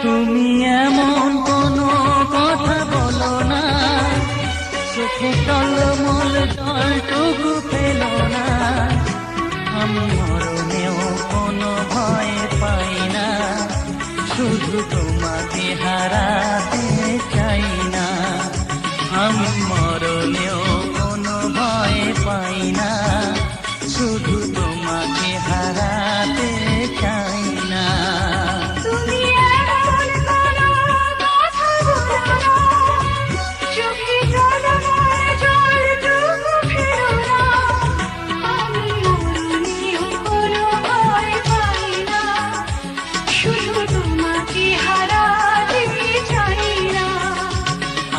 তুমি এমন কোনো কথা বলো না, চোখে টলমল জলটুকু পেলো না। আমি মরণেও কোনো ভয় পাই না, শুধু তোমাকে হারাতে চাই না। আমি মরণেও কোনো ভয় পাই না, শুধু তোমাকে হারাতে চাই না।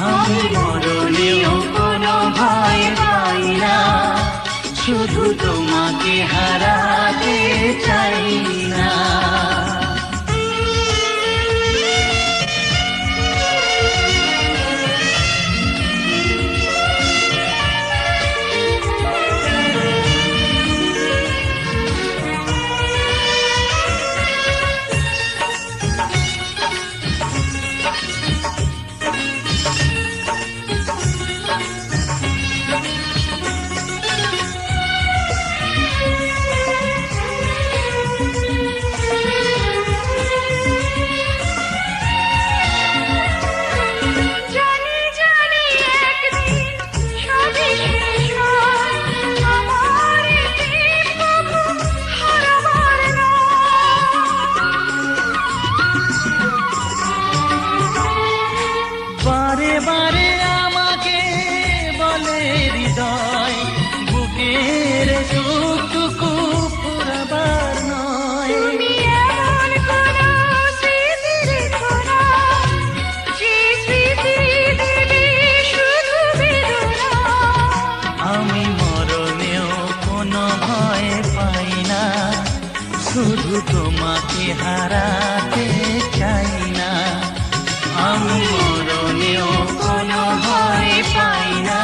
আমি মরণেও কোনো ভয় পাই না, শুধু তোমাকে হারাতে চাই না। বারে বারে আমাকে বলে হৃদয়, বুকের সুখটুকু পুরাবার নয়। আমি মরণেও কোনো ভয় পাই না, শুধু তোমাকে হারাতে চাই না। আমি মরণেও কোনো ভয় পাই না,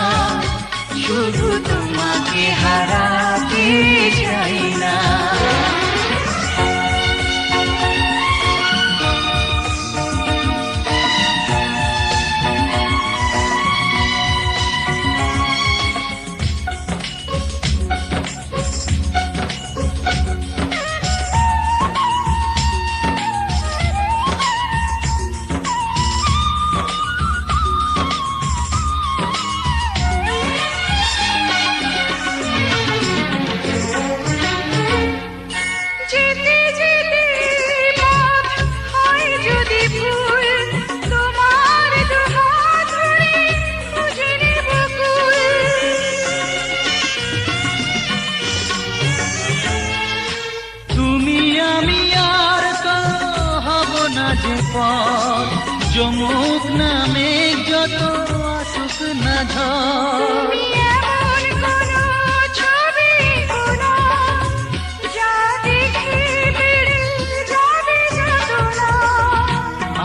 শুধু তোমাকে হারাতে চাই না। যমুক নামে যত আসুক না ঝড়,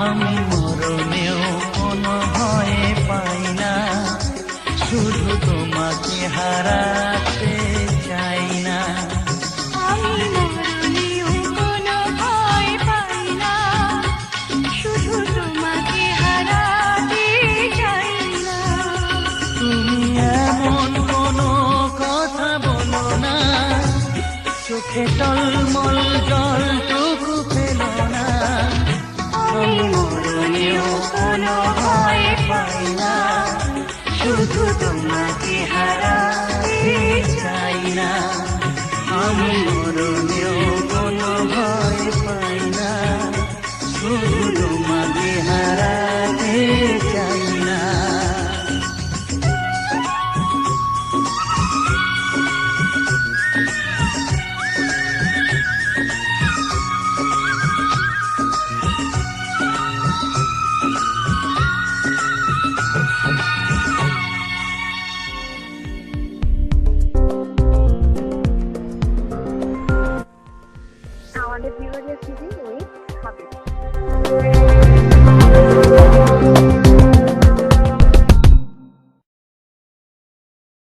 আমি মরণেও কোনো ভয় পাই না, শুধু তোমাকে হারাতে চাই না। চোখে টলমল জলটুকু পেলো না, আমি মরণেও কোনো ভয় পাই না, শুধু তোমাকে হারাতে চাই না। আমি মরণেও কোনো ভয় পাই না, শুধু তোমাকে হারাতে চাই না। আমাদের বিভাগের সিভি উইথ হাবিব।